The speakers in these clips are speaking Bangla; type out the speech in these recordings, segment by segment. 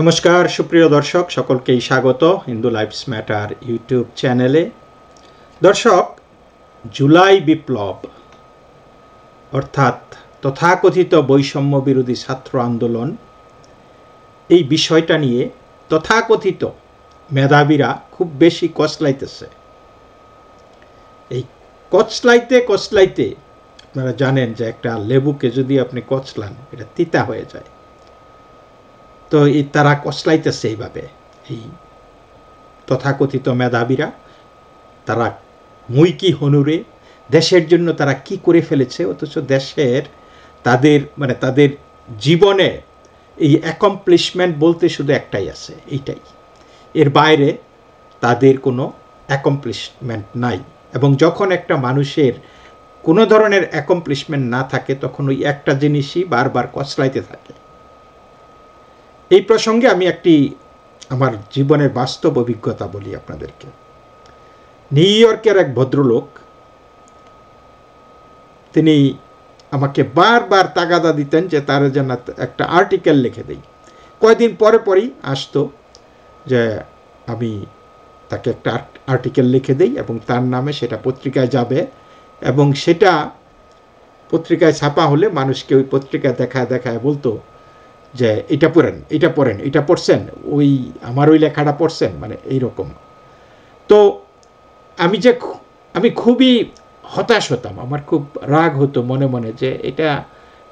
নমস্কার সুপ্রিয় দর্শক, সকলকেই স্বাগত হিন্দু লাইফস ম্যাটার ইউটিউব চ্যানেলে। দর্শক, জুলাই বিপ্লব অর্থাৎ তথাকথিত বৈষম্য বিরোধী ছাত্র আন্দোলন, এই বিষয়টা নিয়ে তথাকথিত মেধাবীরা খুব বেশি কচলাইতেছে। এই কচলাইতে আপনারা জানেন যে একটা লেবুকে যদি আপনি কচলান এটা তিতা হয়ে যায়। তো তারা কচলাইতেছে এইভাবে, এই তথাকথিত মেধাবীরা। তারা মুই কি হনুরে, দেশের জন্য তারা কি করে ফেলেছে, অথচ দেশের তাদের জীবনে এই অ্যাকমপ্লিশমেন্ট বলতে শুধু একটাই আছে, এইটাই। এর বাইরে তাদের কোনো অ্যাকমপ্লিশমেন্ট নাই। এবং যখন একটা মানুষের কোনো ধরনের অ্যাকমপ্লিশমেন্ট না থাকে, তখন ওই একটা জিনিসই বারবার কচলাইতে থাকে। এই প্রসঙ্গে আমি একটি আমার জীবনের বাস্তব অভিজ্ঞতা বলি আপনাদেরকে। নিউ ইয়র্কের এক ভদ্রলোক, তিনি আমাকে বারবার তাগাদা দিতেন যে তার জন্য একটা আর্টিকেল লিখে দিই। কয়েকদিন পরেই আসতো যে আমি তাকে একটা আর্টিকেল লিখে দিই এবং তার নামে সেটা পত্রিকায় যাবে, এবং সেটা পত্রিকায় ছাপা হলে মানুষকে ওই পত্রিকায় দেখায় বলতো যে এটা পড়েন, এটা পড়ছেন, আমার ওই লেখাটা পড়ছেন, মানে এইরকম। তো আমি খুবই হতাশ হতাম, আমার খুব রাগ হতো মনে মনে যে এটা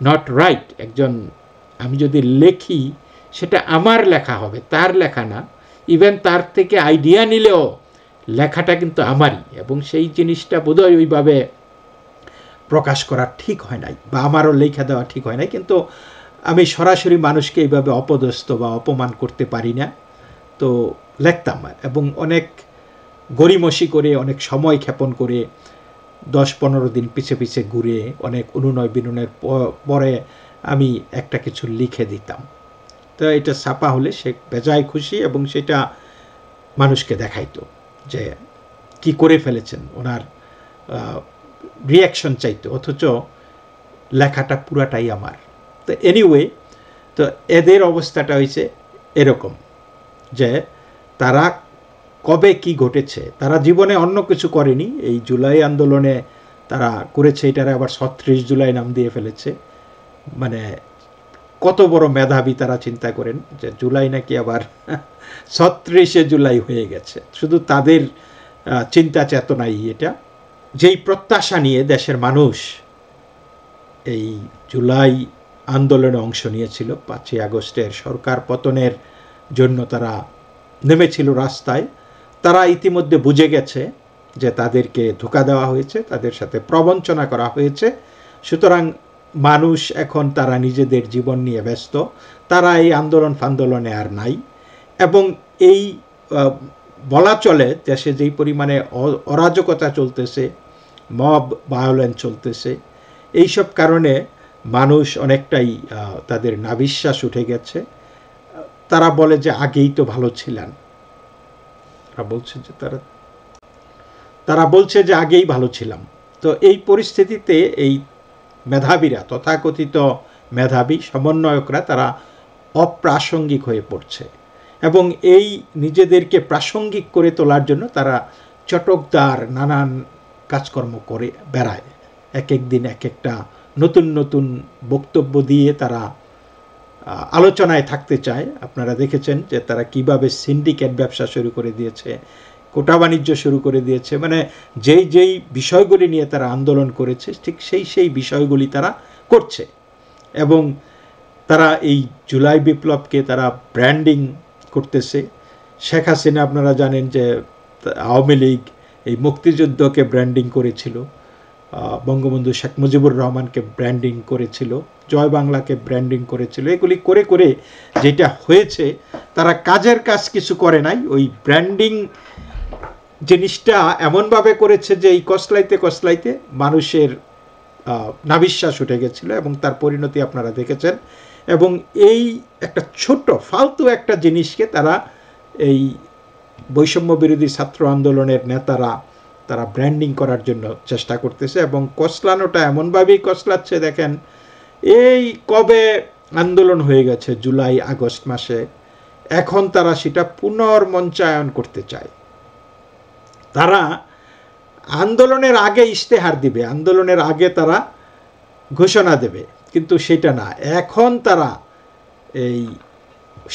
নট রাইট। আমি যদি লেখি সেটা আমার লেখা হবে, তার লেখা না। ইভেন তার থেকে আইডিয়া নিলেও লেখাটা কিন্তু আমারই, এবং সেই জিনিসটা বোধহয় ওইভাবে প্রকাশ করা ঠিক হয় নাই, বা আমারও লেখা দেওয়া ঠিক হয় নাই। কিন্তু আমি সরাসরি মানুষকে এইভাবে অপদস্থ বা অপমান করতে পারি না, তো লিখতাম। এবং অনেক গড়িমসি করে, অনেক সময় ক্ষেপণ করে, 10-15 দিন পিছে ঘুরে, অনেক অনুনয় বিনয়ের পরে আমি একটা কিছু লিখে দিতাম। তো এটা ছাপা হলে সে বেজায় খুশি, এবং সেটা মানুষকে দেখাইতো যে কি করে ফেলেছেন, ওনার রিয়াকশন চাইতো, অথচ লেখাটা পুরাটাই আমার। তো এনিওয়ে, তো এদের অবস্থাটা হয়েছে এরকম যে তারা কবে কি ঘটেছে, তারা জীবনে অন্য কিছু করেনি। এই জুলাই আন্দোলনে তারা করেছে, এটারে আবার 36 জুলাই নাম দিয়ে ফেলেছে। মানে কত বড় মেধাবী তারা, চিন্তা করেন যে জুলাই নাকি আবার 36শে জুলাই হয়ে গেছে। শুধু তাদের চিন্তা চেতনাই এটা। যেই প্রত্যাশা নিয়ে দেশের মানুষ এই জুলাই আন্দোলনে অংশ নিয়েছিল, 5ই আগস্টের সরকার পতনের জন্য তারা নেমেছিল রাস্তায়, তারা ইতিমধ্যে বুঝে গেছে যে তাদেরকে ধোঁকা দেওয়া হয়েছে, তাদের সাথে প্রবঞ্চনা করা হয়েছে। সুতরাং মানুষ এখন তারা নিজেদের জীবন নিয়ে ব্যস্ত, তারা এই আন্দোলনে আর নাই। এবং এই বলা চলে দেশে যেই পরিমাণে অরাজকতা চলতেছে, মব ভায়োলেন্স চলতেছে, এইসব কারণে মানুষ অনেকটাই তাদের নাভিশ্বাস উঠে গেছে। তারা বলে যে আগেই তো ভালো ছিলেন, তারা বলছে যে আগেই ভালো ছিলাম। তো এই পরিস্থিতিতে এই মেধাবীরা, তথাকথিত মেধাবী সমন্বয়করা, তারা অপ্রাসঙ্গিক হয়ে পড়ছে, এবং এই নিজেদেরকে প্রাসঙ্গিক করে তোলার জন্য তারা চটকদার নানান কাজকর্ম করে বেড়ায়। এক দিন এক একটা নতুন বক্তব্য দিয়ে তারা আলোচনায় থাকতে চায়। আপনারা দেখেছেন যে তারা কিভাবে সিন্ডিকেট ব্যবসা শুরু করে দিয়েছে, কোটা বাণিজ্য শুরু করে দিয়েছে। মানে যেই বিষয়গুলি নিয়ে তারা আন্দোলন করেছে, ঠিক সেই বিষয়গুলি তারা করছে। এবং তারা এই জুলাই বিপ্লবকে তারা ব্র্যান্ডিং করতেছে। শেখ হাসিনা, আপনারা জানেন যে আওয়ামী লীগ এই মুক্তিযুদ্ধকে ব্র্যান্ডিং করেছিল, বঙ্গবন্ধু শেখ মুজিবুর রহমানকে ব্র্যান্ডিং করেছিল, জয় বাংলাকে ব্র্যান্ডিং করেছিল। এগুলি করে যেটা হয়েছে, তারা কাজের কাজ কিছু করে নাই। ওই ব্র্যান্ডিং জিনিসটা এমনভাবে করেছে যে এই কসলাইতে মানুষের নাভিশ্বাস উঠে গেছিল, এবং তার পরিণতি আপনারা দেখেছেন। এবং এই একটা ছোট্ট ফালতু একটা জিনিসকে তারা, এই বৈষম্য বিরোধী ছাত্র আন্দোলনের নেতারা, তারা ব্র্যান্ডিং করার জন্য চেষ্টা করতেছে। এবং কসলানোটা এমনভাবেই কসলাচ্ছে, দেখেন এই কবে আন্দোলন হয়ে গেছে, জুলাই আগস্ট মাসে এখন তারা সেটা পুনর্মঞ্চায়ন করতে চায়। তারা আন্দোলনের আগে ইশতেহার দিবে, আন্দোলনের আগে তারা ঘোষণা দেবে, কিন্তু সেটা না, এখন তারা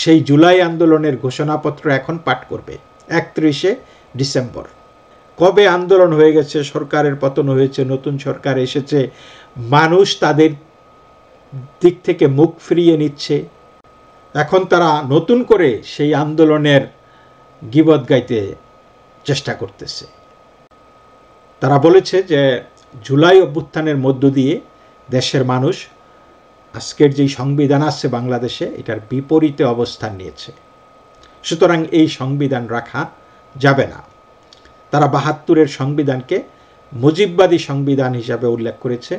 সেই জুলাই আন্দোলনের ঘোষণাপত্র এখন পাঠ করবে 31শে ডিসেম্বর। কবে আন্দোলন হয়ে গেছে, সরকারের পতন হয়েছে, নতুন সরকার এসেছে, মানুষ তাদের দিক থেকে মুখ ফিরিয়ে নিচ্ছে, এখন তারা নতুন করে সেই আন্দোলনের গীবত গাইতে চেষ্টা করতেছে। তারা বলেছে যে জুলাই অভ্যুত্থানের মধ্য দিয়ে দেশের মানুষ আজকের যেই সংবিধান আছে বাংলাদেশে এটার বিপরীতে অবস্থান নিয়েছে, সুতরাং এই সংবিধান রাখা যাবে না। তারা ৭২-এর সংবিধানকে মুজিববাদী সংবিধান হিসাবে উল্লেখ করেছে।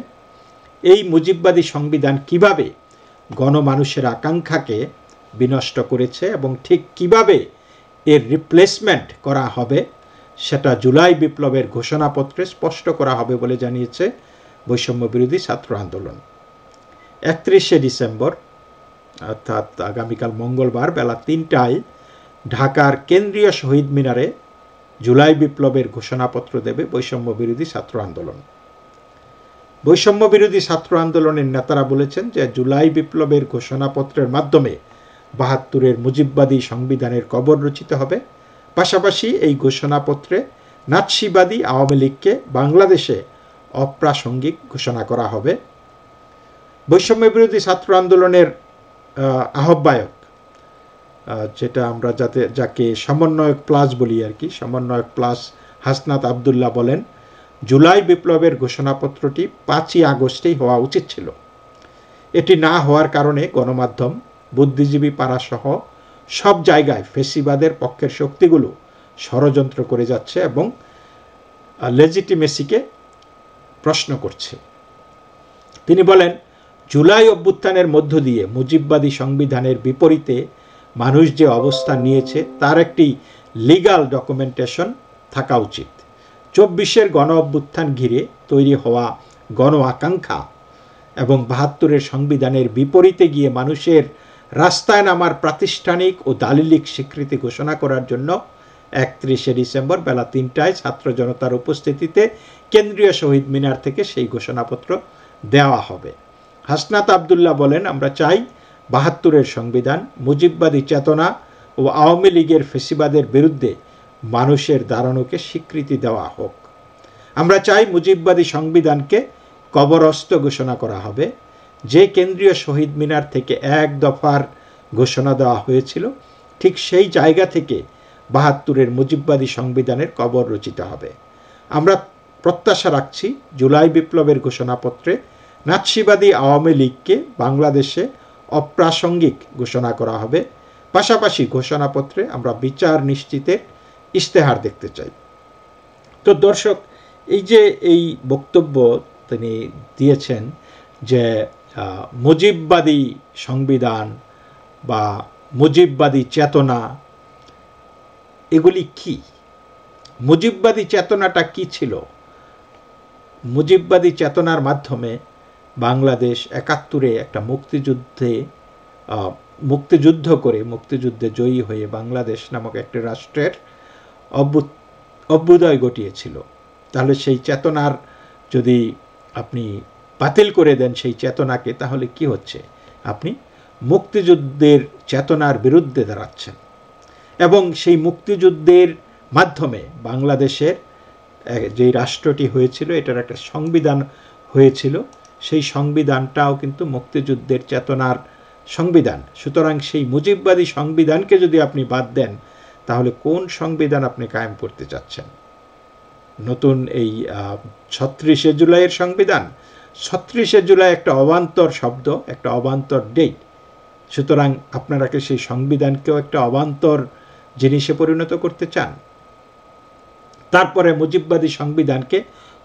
এই মুজিববাদী সংবিধান কিভাবে গণমানুষের আকাঙ্ক্ষাকে বিনষ্ট করেছে এবং ঠিক কিভাবে এর রিপ্লেসমেন্ট করা হবে সেটা জুলাই বিপ্লবের ঘোষণাপত্রে স্পষ্ট করা হবে বলে জানিয়েছে বৈষম্য বিরোধী ছাত্র আন্দোলন। 31শে ডিসেম্বর অর্থাৎ আগামীকাল মঙ্গলবার বেলা ৩টায় ঢাকার কেন্দ্রীয় শহীদ মিনারে জুলাই বিপ্লবের ঘোষণাপত্র দেবে বৈষম্য বিরোধী ছাত্র আন্দোলন। বৈষম্য বিরোধী ছাত্র আন্দোলনের নেতারা বলেছেন যে জুলাই বিপ্লবের ঘোষণাপত্রের মাধ্যমে ৭২-এর মুজিববাদী সংবিধানের কবর রচিত হবে। পাশাপাশি এই ঘোষণাপত্রে নাৎসিবাদী আওয়ামী লীগকে বাংলাদেশে অপ্রাসঙ্গিক ঘোষণা করা হবে। বৈষম্য বিরোধী ছাত্র আন্দোলনের আহ্বায়ক, যেটা আমরা যাকে সমন্বয়ক প্লাস বলি আর কি, সমন্বয়ক প্লাস হাসনাত আবদুল্লাহ বলেন, জুলাই বিপ্লবের ঘোষণাপত্রটি ৫ই আগস্টেই হওয়া উচিত ছিল। এটি না হওয়ার কারণে গণমাধ্যম, বুদ্ধিজীবী পাড়াসহ সব জায়গায় ফেসিবাদের পক্ষের শক্তিগুলো ষড়যন্ত্র করে যাচ্ছে এবং লেজিটিমেসিকে প্রশ্ন করছে। তিনি বলেন, জুলাই অভ্যুত্থানের মধ্য দিয়ে মুজিববাদী সংবিধানের বিপরীতে মানুষ যে অবস্থান নিয়েছে তার একটি লিগ্যাল ডকুমেন্টেশন থাকা উচিত। ২৪-এর গণ অভ্যুত্থান ঘিরে তৈরি হওয়া গণ আকাঙ্ক্ষা এবং ৭২-এর সংবিধানের বিপরীতে গিয়ে মানুষের রাস্তায় নামার প্রাতিষ্ঠানিক ও দালিলিক স্বীকৃতি ঘোষণা করার জন্য ৩১শে ডিসেম্বর বেলা ৩টায় ছাত্র জনতার উপস্থিতিতে কেন্দ্রীয় শহীদ মিনার থেকে সেই ঘোষণাপত্র দেওয়া হবে। হাসনাত আবদুল্লাহ বলেন, আমরা চাই ৭২-এর সংবিধান, মুজিববাদী চেতনা ও আওয়ামী লীগের ফেসিবাদের বিরুদ্ধে মানুষের দাঁড়ানোকে স্বীকৃতি দেওয়া হোক। আমরা চাই মুজিববাদী সংবিধানকে কবরস্থ ঘোষণা করা হবে। যে কেন্দ্রীয় শহীদ মিনার থেকে এক দফার ঘোষণা দেওয়া হয়েছিল ঠিক সেই জায়গা থেকে ৭২-এর মুজিববাদী সংবিধানের কবর রচিত হবে। আমরা প্রত্যাশা রাখছি জুলাই বিপ্লবের ঘোষণাপত্রে নাৎসিবাদী আওয়ামী লীগকে বাংলাদেশে অপ্রাসঙ্গিক ঘোষণা করা হবে। পাশাপাশি ঘোষণাপত্রে আমরা বিচার নিশ্চিতের ইশতেহার দেখতে চাই। তো দর্শক, এই যে এই বক্তব্য তিনি দিয়েছেন যে মুজিববাদী সংবিধান বা মুজিববাদী চেতনা, এগুলি কি? মুজিববাদী চেতনাটা কি ছিল? মুজিববাদী চেতনার মাধ্যমে বাংলাদেশ ৭১-এ একটা মুক্তিযুদ্ধ করে মুক্তিযুদ্ধে জয়ী হয়ে বাংলাদেশ নামক একটি রাষ্ট্রের অভ্যুদয় ঘটিয়েছিল। তাহলে সেই চেতনার যদি আপনি বাতিল করে দেন সেই চেতনাকে, তাহলে কি হচ্ছে? আপনি মুক্তিযুদ্ধের চেতনার বিরুদ্ধে দাঁড়াচ্ছেন এবং সেই মুক্তিযুদ্ধের মাধ্যমে বাংলাদেশের যে রাষ্ট্রটি হয়েছিল এটার একটা সংবিধান হয়েছিল, সেই সংবিধানটাও কিন্তু মুক্তিযুদ্ধের চেতনার সংবিধান। সুতরাং সেই মুজিববাদী সংবিধানকে যদি আপনি বাদ দেন তাহলে কোন সংবিধান আপনি কায়েম করতে চাচ্ছেন? নতুন এই ৩৬শে জুলাইয়ের সংবিধান? ৩৬শে জুলাই একটা অবান্তর শব্দ, একটা অবান্তর ডেট। সুতরাং আপনারা কি সেই সংবিধানকেও একটা অবান্তর জিনিসে পরিণত করতে চান? তারপরে মুজিববাদী সংবিধানকে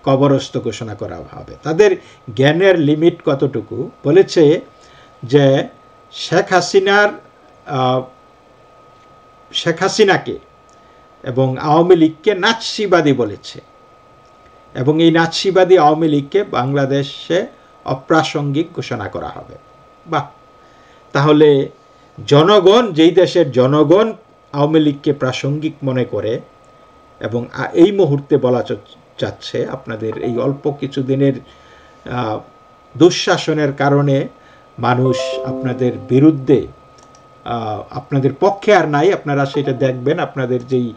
কবরস্থ ঘোষণা করা হবে। তাদের জ্ঞানের লিমিট কতটুকু? বলেছে যে শেখ হাসিনাকে এবং আওয়ামী লীগকে নাৎসিবাদী বলেছে এবং এই নাৎসিবাদী আওয়ামী লীগকে বাংলাদেশে অপ্রাসঙ্গিক ঘোষণা করা হবে। বাহ! তাহলে জনগণ, যেই দেশের জনগণ আওয়ামী লীগকে প্রাসঙ্গিক মনে করে এবং এই মুহূর্তে বলা যাচ্ছে আপনাদের এই অল্প কিছু দিনের দুঃশাসনের কারণে মানুষ আপনাদের বিরুদ্ধে, আপনাদের পক্ষে আর নাই। আপনারা সেটা দেখবেন, আপনাদের যেই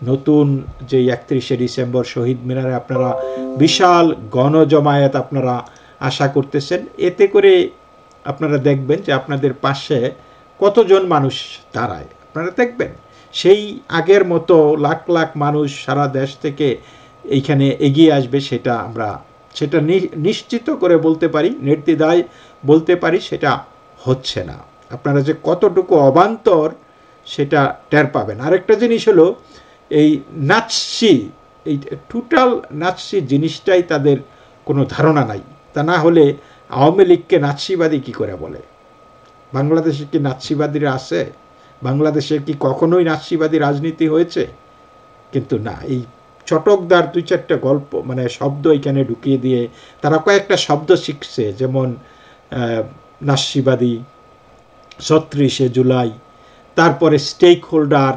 নতুন যেই 31শে ডিসেম্বর শহীদ মিনারে আপনারা বিশাল গণজমায়েত আপনারা আশা করতেছেন, এতে করে আপনারা দেখবেন যে আপনাদের পাশে কতজন মানুষ দাঁড়ায়। আপনারা দেখবেন সেই আগের মতো লাখ লাখ মানুষ সারা দেশ থেকে এইখানে এগিয়ে আসবে, সেটা নিশ্চিত করে বলতে পারি, নির্দ্বিধায় বলতে পারি সেটা হচ্ছে না। আপনারা যে কতটুকু অবান্তর সেটা টের পাবেন। আরেকটা জিনিস হলো এই নাৎসি, এই টোটাল নাৎসি জিনিসটাই তাদের কোনো ধারণা নাই। তা না হলে আওয়ামী লীগকে নাৎসিবাদী কী করে বলে? বাংলাদেশে কি নাৎসিবাদীরা আছে? বাংলাদেশে কি কখনোই নাৎসিবাদী রাজনীতি হয়েছে? কিন্তু না, এই চটকদার 2-4টা গল্প মানে শব্দ এখানে ঢুকিয়ে দিয়ে তারা কয়েকটা শব্দ শিখছে, যেমন নাৎসিবাদী, 36শে জুলাই, তারপরে স্টেক হোল্ডার,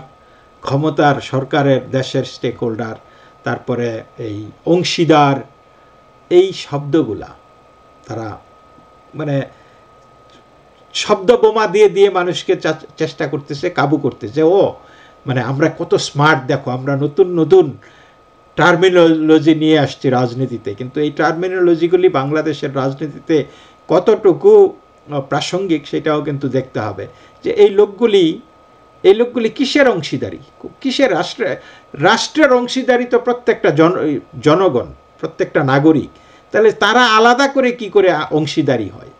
ক্ষমতার সরকারের দেশের স্টেক হোল্ডার, তারপরে এই অংশীদার, এই শব্দগুলা তারা মানে শব্দ বোমা দিয়ে দিয়ে মানুষকে চেষ্টা করতেছে, কাবু করতেছে। ও মানে আমরা কত স্মার্ট, দেখো আমরা নতুন নতুন টার্মিনোলজি নিয়ে আসছি রাজনীতিতে, কিন্তু এই টার্মিনোলজিগুলি বাংলাদেশের রাজনীতিতে কতটুকু প্রাসঙ্গিক সেটাও কিন্তু দেখতে হবে। যে এই লোকগুলি কিসের অংশীদারি, কিসের রাষ্ট্রের অংশীদারি তো প্রত্যেকটা জনগণ, প্রত্যেকটা নাগরিক। তাহলে তারা আলাদা করে কি করে অংশীদারি হয়?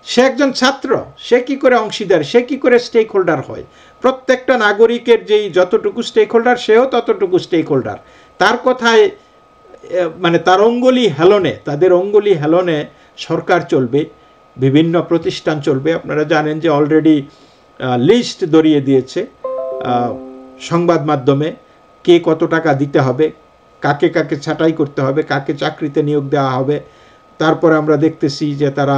সে একজন ছাত্র, সে কি করে অংশীদার, সে কি করে স্টেক হোল্ডার হয়? প্রত্যেকটা নাগরিকের যেই যতটুকু স্টেক হোল্ডার সেও ততটুকু স্টেক হোল্ডার। তার কথায় মানে তার তাদের অঙ্গুলি হেলনে সরকার চলবে, বিভিন্ন প্রতিষ্ঠান চলবে। আপনারা জানেন যে অলরেডি লিস্ট ধরিয়ে দিয়েছে সংবাদ মাধ্যমে কে কত টাকা দিতে হবে, কাকে কাকে ছাঁটাই করতে হবে, কাকে চাকরিতে নিয়োগ দেওয়া হবে। তারপরে আমরা দেখতেছি যে তারা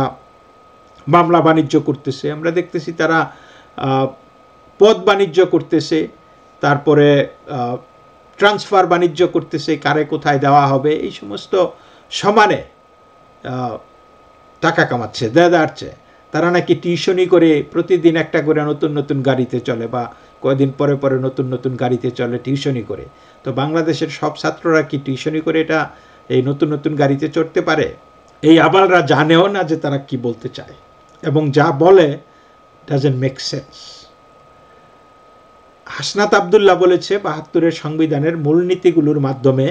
মামলা বাণিজ্য করতেছে, আমরা দেখতেছি তারা পদ বাণিজ্য করতেছে, তারপরে ট্রান্সফার বাণিজ্য করতেছে, কারে কোথায় দেওয়া হবে, এই সমস্ত সমানে টাকা কামাচ্ছে, দেদারছে। তারা নাকি টিউশনি করে প্রতিদিন একটা করে নতুন নতুন গাড়িতে চলে, বা কয়েকদিন পরে পরে নতুন নতুন গাড়িতে চলে টিউশনি করে। তো বাংলাদেশের সব ছাত্ররা কি টিউশনি করে এটা এই নতুন নতুন গাড়িতে চড়তে পারে? এই আবালরা জানেও না যে তারা কি বলতে চায়, এবং যা বলে doesn't make sense. Hasnat Abdullah বলেছে ৭২-এর সংবিধানের মূলনীতিগুলোর মাধ্যমে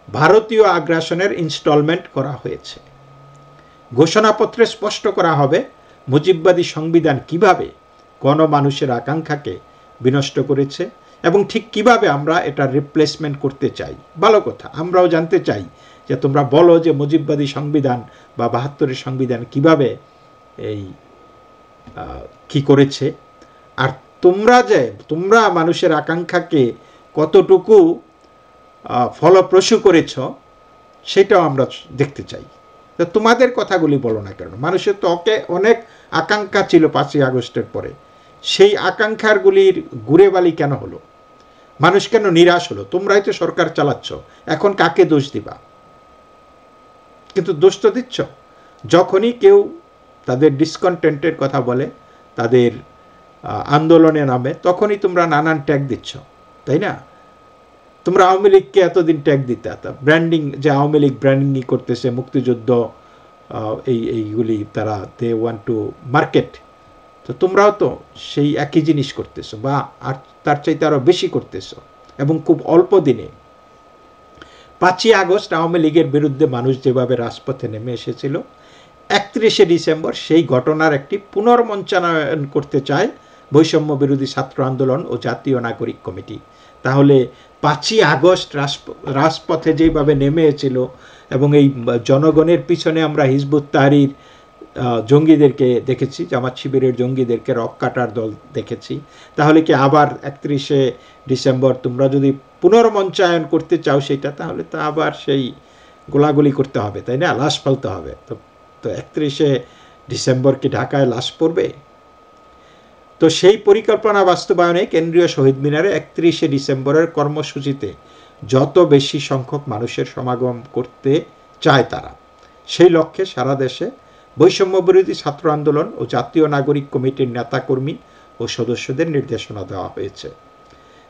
ভারতীয় আগ্রাসনের ইনস্টলমেন্ট করা হয়েছে। ঘোষণাপত্রে স্পষ্ট করা হবে মুজিববাদী সংবিধান কিভাবে গণমানুষের আকাঙ্ক্ষাকে বিনষ্ট করেছে এবং ঠিক কিভাবে আমরা এটা রিপ্লেসমেন্ট করতে চাই। ভালো কথা, আমরাও জানতে চাই যে তোমরা বলো যে মুজিববাদী সংবিধান বা ৭২-এর সংবিধান কিভাবে এই কি করেছে, আর তোমরা মানুষের আকাঙ্ক্ষাকে কতটুকু ফলপ্রসূ করেছ সেটাও আমরা দেখতে চাই। তো তোমাদের কথাগুলি বলো না কেন? মানুষের তো অনেক আকাঙ্ক্ষা ছিল ৫ই আগস্টের পরে, সেই আকাঙ্ক্ষারগুলির ঘুরে বালি কেন হলো? মানুষ কেন নিরাশ হলো? তোমরাই তো সরকার চালাচ্ছ, এখন কাকে দোষ দিবা? কিন্তু দোষ তো দিচ্ছ যখনই কেউ তাদের ডিসকন্টেন্টের কথা বলে, তাদের আন্দোলনে নামে, তখনই তোমরা নানান ট্যাগ দিচ্ছ, তাই না? তোমরা আওয়ামী লীগকে এতদিন ট্যাগ দিতে, ব্র্যান্ডিং, যে আওয়ামী লীগ ব্র্যান্ডিং করতেছে, মুক্তিযুদ্ধ এইগুলি তারা দে ওয়ান্ট টু মার্কেট। তো তোমরাও তো সেই একই জিনিস করতেছো, বা আর তার চাইতে আরও বেশি করতেছো, এবং খুব অল্প দিনে। ৫ই আগস্ট আওয়ামী লীগের বিরুদ্ধে মানুষ যেভাবে রাজপথে নেমে এসেছিল, ৩১শে ডিসেম্বর সেই ঘটনার একটি পুনর্মঞ্চায়ন করতে চায় বৈষম্য বিরোধী ছাত্র আন্দোলন ও জাতীয় নাগরিক কমিটি। তাহলে ৫ই আগস্ট রাজপথে যেভাবে নেমে এসেছিল এবং এই জনগণের পিছনে আমরা হিজবুত তাহরির জঙ্গিদেরকে দেখেছি, জামাত শিবিরের জঙ্গিদেরকে রক কাটার দল দেখেছি, তাহলে কি আবার ৩১শে ডিসেম্বর তোমরা যদি পুনর্মঞ্চায়ন করতে চাও সেটা, তাহলে তো আবার সেই গোলাগুলি করতে হবে, তাই না? লাশ ফেলতে হবে। তো ৩১শে ডিসেম্বর কি ঢাকায় লাশ পড়বে? তো সেই পরিকল্পনা বাস্তবায়নে কেন্দ্রীয় শহীদ মিনারে 31শে ডিসেম্বরের কর্মসূচিতে যত বেশি সংখ্যক মানুষের সমাগম করতে চায় তারা, সেই লক্ষ্যে সারা দেশে বৈষম্য বিরোধী ছাত্র আন্দোলন ও জাতীয় নাগরিক কমিটির নেতাকর্মী ও সদস্যদের নির্দেশনা দেওয়া হয়েছে।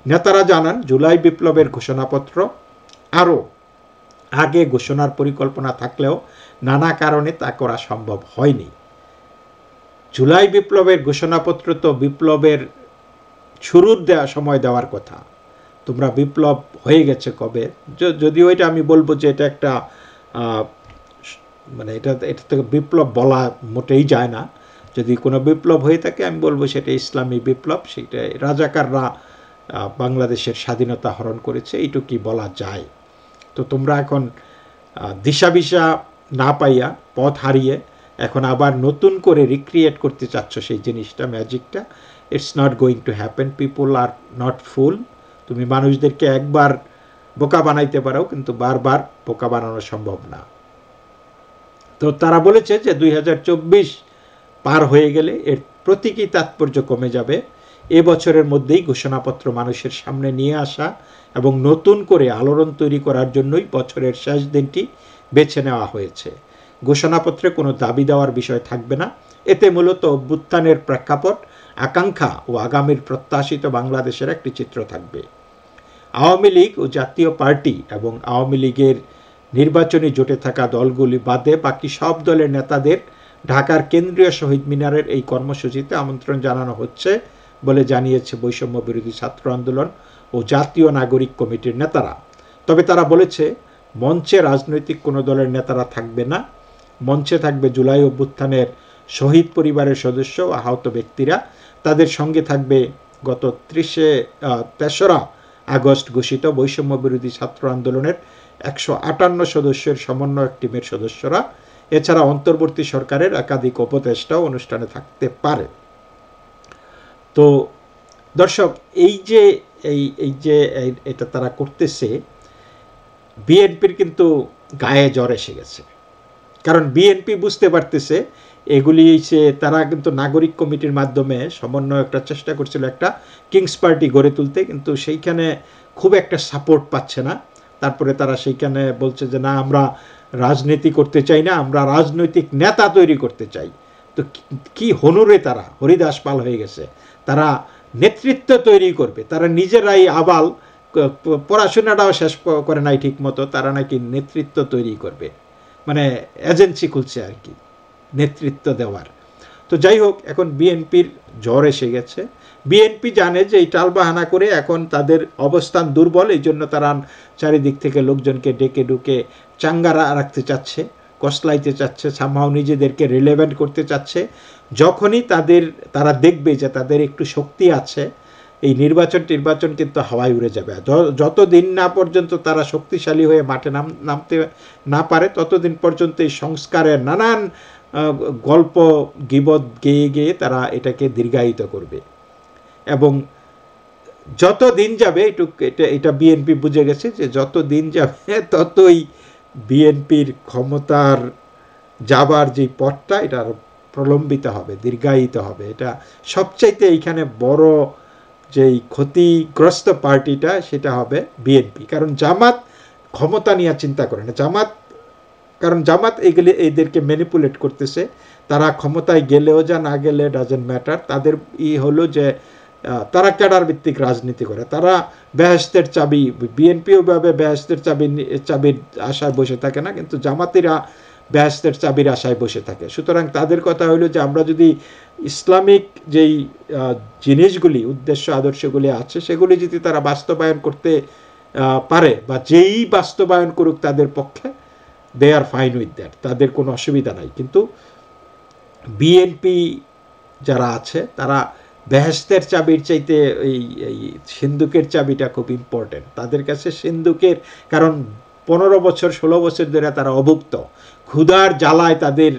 নেতারা জানান, জুলাই বিপ্লবের ঘোষণাপত্র আরও আগে ঘোষণার পরিকল্পনা থাকলেও নানা কারণে তা করা সম্ভব হয়নি। জুলাই বিপ্লবের ঘোষণাপত্র তো বিপ্লবের শুরুর সময় দেওয়ার কথা, তোমরা বিপ্লব হয়ে গেছে কবে? যদিও এটা আমি বলবো যে এটা একটা মানে এটা থেকে বিপ্লব বলা মোটেই যায় না। যদি কোনো বিপ্লব হয়ে থাকে আমি বলবো সেটা ইসলামী বিপ্লব, সেটা রাজাকাররা বাংলাদেশের স্বাধীনতা হরণ করেছে, এইটুকুই বলা যায়। তো তোমরা এখন দিশাবিশা না পাইয়া, পথ হারিয়ে এখন আবার নতুন করে রিক্রিয়েট করতে চাচ্ছ সেই জিনিসটা, ম্যাজিকটা। It's not going to happen, people are not fool. তুমি মানুষদেরকে একবার বোকা বানাইতে পারো, কিন্তু বারবার বোকা বানানো সম্ভব না। তো তারা বলেছে যে 2024 পার হয়ে গেলে এর প্রতীকী তাৎপর্য কমে যাবে। এবছরের মধ্যেই ঘোষণাপত্র মানুষের সামনে নিয়ে আসা এবং নতুন করে আলোড়ন তৈরি করার জন্যই বছরের শেষ দিনটি বেছে নেওয়া হয়েছে। ঘোষণাপত্রে কোনো দাবি দেওয়ার বিষয় থাকবে না। এতে মূলত অভ্যুত্থানের প্রেক্ষাপট, আকাঙ্ক্ষা ও আগামীর প্রত্যাশিত বাংলাদেশের একটি চিত্র থাকবে। আওয়ামী লীগ ও জাতীয় পার্টি এবং আওয়ামী লীগের নির্বাচনী জোটে থাকা দলগুলি বাদে বাকি সব দলের নেতাদের ঢাকার কেন্দ্রীয় শহীদ মিনারের এই কর্মসূচিতে আমন্ত্রণ জানানো হচ্ছে বলে জানিয়েছে বৈষম্য বিরোধী ছাত্র আন্দোলন ও জাতীয় নাগরিক কমিটির নেতারা। তবে তারা বলেছে, মঞ্চে রাজনৈতিক কোনো দলের নেতারা থাকবে না। মঞ্চে থাকবে জুলাই অভ্যুত্থানের শহীদ পরিবারের সদস্য ও আহত ব্যক্তিরা। তাদের সঙ্গে থাকবে গত 3রা আগস্ট ঘোষিত বৈষম্য বিরোধী ছাত্র আন্দোলনের 158 সদস্যের সমন্বয়ক টিমের সদস্যরা। এছাড়া অন্তর্বর্তী সরকারের একাধিক উপদেষ্টাও অনুষ্ঠানে থাকতে পারে। তো দর্শক, এই যে এটা তারা করতেছে, বিএনপির কিন্তু গায়ে জ্বর এসে গেছে। কারণ বিএনপি বুঝতে পারতেছে এগুলি তারা কিন্তু নাগরিক কমিটির মাধ্যমে সমন্বয়কটা চেষ্টা করছিল একটা কিংস পার্টি গড়ে তুলতে, কিন্তু সেইখানে খুব একটা সাপোর্ট পাচ্ছে না। তারপরে তারা সেইখানে বলছে যে না, আমরা রাজনীতি করতে চাই না, আমরা রাজনৈতিক নেতা তৈরি করতে চাই। তো কি হনুরে তারা হরিদাস পাল হয়ে গেছে, তারা নেতৃত্ব তৈরি করবে। তারা নিজেরাই আবাল, পড়াশোনাটাও শেষ করে নাই ঠিক মতো, তারা নাকি নেতৃত্ব তৈরি করবে, মানে এজেন্সি খুলছে আর কি নেতৃত্ব দেওয়ার। তো যাই হোক, এখন বিএনপির জ্বর এসে গেছে। বিএনপি জানে যে এই টালবাহানা করে এখন তাদের অবস্থান দুর্বল, এই জন্য তারা চারিদিক থেকে লোকজনকে ডেকে ডুকে চাঙ্গা রাখতে চাচ্ছে, কসলাইতে চাচ্ছে, সামহাও নিজেদেরকে রিলেভেন্ট করতে চাচ্ছে। যখনই তারা দেখবে যে তাদের একটু শক্তি আছে, এই নির্বাচন কিন্তু হাওয়ায় উড়ে যাবে। যতদিন না পর্যন্ত তারা শক্তিশালী হয়ে মাঠে নামতে না পারে, ততদিন পর্যন্ত এই সংস্কারের নানান গল্প গীবত গেয়ে গেয়ে তারা এটাকে দীর্ঘায়িত করবে। এবং যত দিন যাবে, এটা বিএনপি বুঝে গেছে যে যত দিন যাবে ততই বিএনপির ক্ষমতার যাবার যে পথটা এটা প্রলম্বিত হবে, দীর্ঘায়িত হবে। এটা সবচাইতে এইখানে বড় যেই ক্ষতিগ্রস্ত পার্টিটা সেটা হবে বিএনপি। কারণ জামাত ক্ষমতা নিয়ে চিন্তা করে না। জামাত এদেরকে ম্যানিপুলেট করতেছে। তারা ক্ষমতায় গেলেও যা, না গেলে ডাজেন্ট ম্যাটার। তাদের হলো যে তারা ক্যাডার ভিত্তিক রাজনীতি করে। তারা বেহেশতের চাবি, বিএনপিও ভাবে বেহেশতের চাবির আশায় বসে থাকে না, কিন্তু জামাতিরা বেহেশতের চাবির আশায় বসে থাকে। সুতরাং তাদের কথা হলো যে আমরা যদি ইসলামিক যেই জিনিসগুলি, উদ্দেশ্য আদর্শগুলি আছে, সেগুলি যদি তারা বাস্তবায়ন করতে পারে, বা যেই বাস্তবায়ন করুক তাদের পক্ষে, দে আর ফাইন উইথ দ্যাট, তাদের কোনো অসুবিধা নাই। কিন্তু বিএনপি যারা আছে তারা বেহেশতের চাবির চাইতে এই সিন্ধুকের চাবিটা খুব ইম্পর্টেন্ট তাদের কাছে। সিন্ধুকের, কারণ 15 বছর 16 বছর ধরে তারা অভুক্ত, ক্ষুধার জ্বালায় তাদের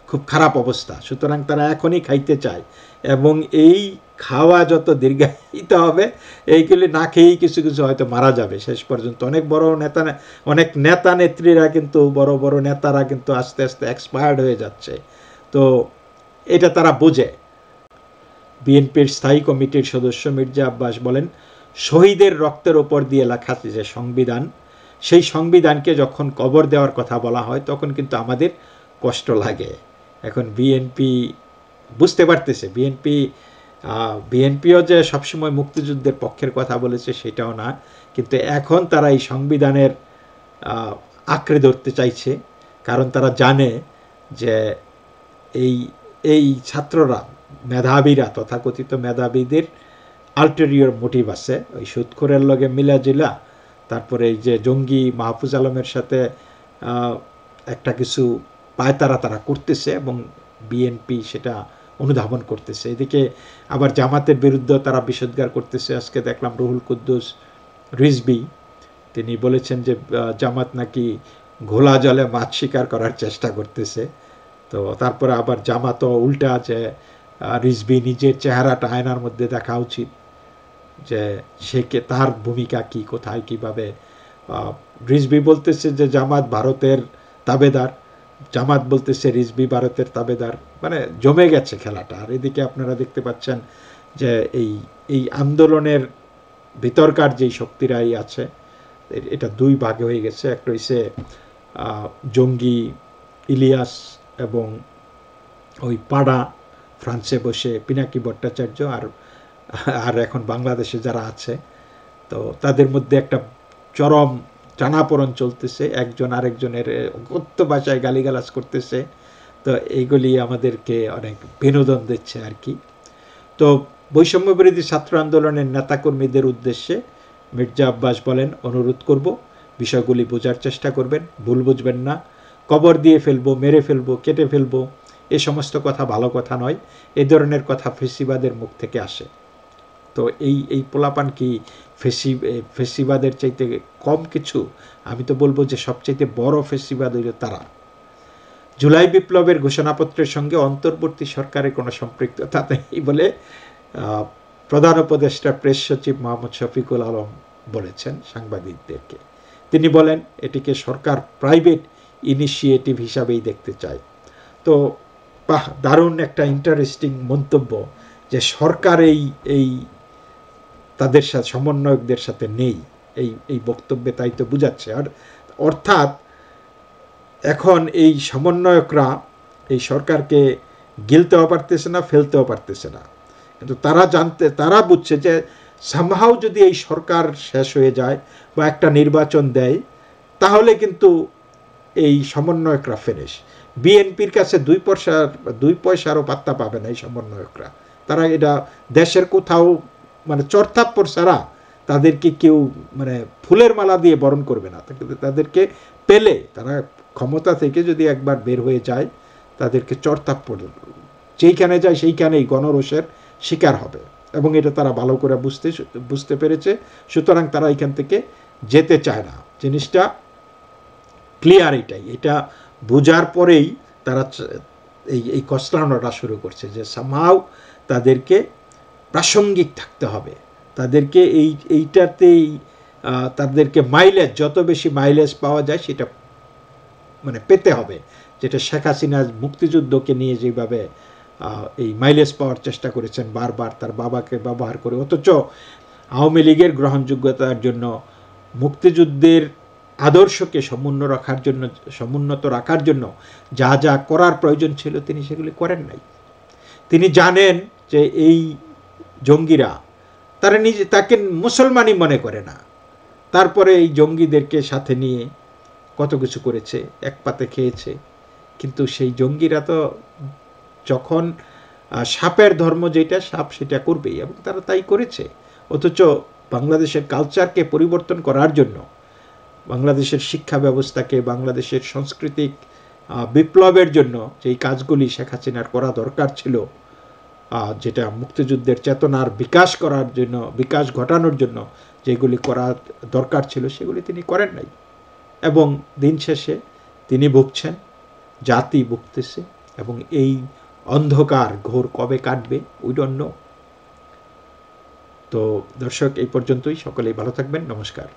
খুব খারাপ অবস্থা। সুতরাং তারা এখনই খাইতে চায়, এবং এই খাওয়া যত দীর্ঘায়িত হবে, এইগুলি না খেয়েই কিছু হয়তো মারা যাবে শেষ পর্যন্ত। অনেক নেতা নেত্রীরা কিন্তু, বড় বড় নেতারা কিন্তু আস্তে আস্তে এক্সপায়ার্ড হয়ে যাচ্ছে। তো এটা তারা বোঝে। বিএনপির স্থায়ী কমিটির সদস্য মির্জা আব্বাস বলেন, শহীদের রক্তের ওপর দিয়ে লেখা যে সংবিধান, সেই সংবিধানকে যখন কবর দেওয়ার কথা বলা হয় তখন কিন্তু আমাদের কষ্ট লাগে। এখন বিএনপি বুঝতে পারতেছে, বিএনপিও যে সবসময় মুক্তিযুদ্ধের পক্ষের কথা বলেছে সেটাও না, কিন্তু এখন তারা এই সংবিধানের আঁকড়ে ধরতে চাইছে, কারণ তারা জানে যে এই ছাত্ররা, মেধাবীরা, তথাকথিত মেধাবীদের আল্টেরিয়র মোটিভ আছে, ওই সুদখোরের লগে মিলাজিলা, তারপরে এই যে জঙ্গি মাহফুজ আলমের সাথে একটা কিছু পায়তারা তারা করতেছে এবং বিএনপি সেটা অনুধাবন করতেছে। এদিকে আবার জামাতের বিরুদ্ধে তারা বিষোদ্গার করতেছে। আজকে দেখলাম রুহুল কুদ্দুস রিজভী তিনি বলেছেন যে জামাত নাকি ঘোলা জলে মাছ শিকার করার চেষ্টা করতেছে। তো তারপরে আবার জামাতও উল্টা আছে, রিজভী নিজের চেহারাটা আয়নার মধ্যে দেখা উচিত, যে তার ভূমিকা কি, কোথায়, কিভাবে। রিজভী বলতেছে যে জামাত ভারতের তাবেদার, জামাত বলতেছে রিজভী ভারতের তাবেদার, মানে জমে গেছে খেলাটা। আর এদিকে আপনারা দেখতে পাচ্ছেন যে এই আন্দোলনের ভিতরকার যেই শক্তিরাই আছে এটা দুই ভাগে হয়ে গেছে। একটা হচ্ছে জঙ্গি ইলিয়াস এবং ওই পাড়া ফ্রান্সে বসে পিনাকি ভট্টাচার্য, আর এখন বাংলাদেশে যারা আছে, তো তাদের মধ্যে একটা চরম টানাপোড়েন চলতেছে, একজন আরেকজনের অকথ্য ভাষায় গালিগালাজ করতেছে। তো এইগুলি আমাদেরকে অনেক বিনোদন দিচ্ছে আর কি। তো বৈষম্য বিরোধী ছাত্র আন্দোলনের নেতাকর্মীদের উদ্দেশ্যে মির্জা আব্বাস বলেন, অনুরোধ করব বিষয়গুলি বোঝার চেষ্টা করবেন, ভুল বুঝবেন না। কবর দিয়ে ফেলবো, মেরে ফেলবো, কেটে ফেলবো, এ সমস্ত কথা ভালো কথা নয়। এ ধরনের কথা ফেসিবাদের মুখ থেকে আসে। তো এই পোলাপান কি ফেসিবাদের চাইতে কম কিছু? আমি তো বলবো যে সবচাইতে বড় ফেসিবাদ হইল তারা। জুলাই বিপ্লবের ঘোষণাপত্রের সঙ্গে অন্তর্বর্তী সরকারের কোনো সম্পৃক্ততা নেই বলে প্রধান উপদেষ্টা প্রেস সচিব মোহাম্মদ শফিকুল আলম বলেছেন সাংবাদিকদেরকে। তিনি বলেন, এটিকে সরকার প্রাইভেট ইনিশিয়েটিভ হিসাবেই দেখতে চায়। তো দারুণ একটা ইন্টারেস্টিং মন্তব্য যে সরকার এই তাদের সাথে সমন্বয়কদের সাথে নেই, এই বক্তব্যে তাই তো বুঝাচ্ছে। আর অর্থাৎ এখন এই সমন্বয়করা এই সরকারকে গিলতেও পারতেছে না, ফেলতেও পারতেছে না, কিন্তু তারা বুঝছে যে সামহাও যদি এই সরকার শেষ হয়ে যায় বা একটা নির্বাচন দেয় তাহলে কিন্তু এই সমন্বয়করা ফিনিশ। বিএনপির কাছে দুই পয়সারও পাত্তা পাবে না এই সমন্বয়করা। তারা এটা দেশের কোথাও মানে চরথাপ্পর ছাড়া তাদেরকে কেউ মানে ফুলের মালা দিয়ে বরণ করবে না। তাদেরকে পেলে, তারা ক্ষমতা থেকে যদি একবার বের হয়ে যায় তাদেরকে চরথাপ্পর যেইখানে যায় সেইখানেই গণরোষের শিকার হবে, এবং এটা তারা ভালো করে বুঝতে পেরেছে। সুতরাং তারা এখান থেকে যেতে চায় না। জিনিসটা ক্লিয়ার। এটা বোঝার পরেই তারা এই কসলানোটা শুরু করছে যে সামহাও তাদেরকে প্রাসঙ্গিক থাকতে হবে, তাদেরকে এইটাতেই তাদেরকে মাইলেজ, যত বেশি মাইলেজ পাওয়া যায় সেটা মানে পেতে হবে, যেটা শেখ হাসিনা মুক্তিযুদ্ধকে নিয়ে যেভাবে এই মাইলেজ পাওয়ার চেষ্টা করেছেন বারবার তার বাবাকে ব্যবহার করে। অথচ আওয়ামী লীগের গ্রহণযোগ্যতার জন্য মুক্তিযুদ্ধের আদর্শকে সমুন্নত রাখার জন্য যা যা করার প্রয়োজন ছিল তিনি সেগুলি করেন নাই। তিনি জানেন যে এই জঙ্গিরা তাকে মুসলমানই মনে করে না, তারপরে এই জঙ্গিদেরকে সাথে নিয়ে কত কিছু করেছে, এক পাতে খেয়েছে। কিন্তু সেই জঙ্গিরা তো যখন সাপের ধর্ম যেটা, সাপ সেটা করবেই, এবং তারা তাই করেছে। অথচ বাংলাদেশের কালচারকে পরিবর্তন করার জন্য, বাংলাদেশের শিক্ষা ব্যবস্থাকে, বাংলাদেশের সাংস্কৃতিক বিপ্লবের জন্য যেই কাজগুলি শেখ হাসিনার করা দরকার ছিল, যেটা মুক্তিযুদ্ধের চেতনার বিকাশ ঘটানোর জন্য যেগুলি করা দরকার ছিল সেগুলি তিনি করেন নাই। এবং দিন শেষে তিনি ভুগছেন, জাতি ভুগতেছে, এবং এই অন্ধকার ঘোর কবে কাটবে উই ডোন্ট নো। তো দর্শক, এই পর্যন্তই। সকলেই ভালো থাকবেন। নমস্কার।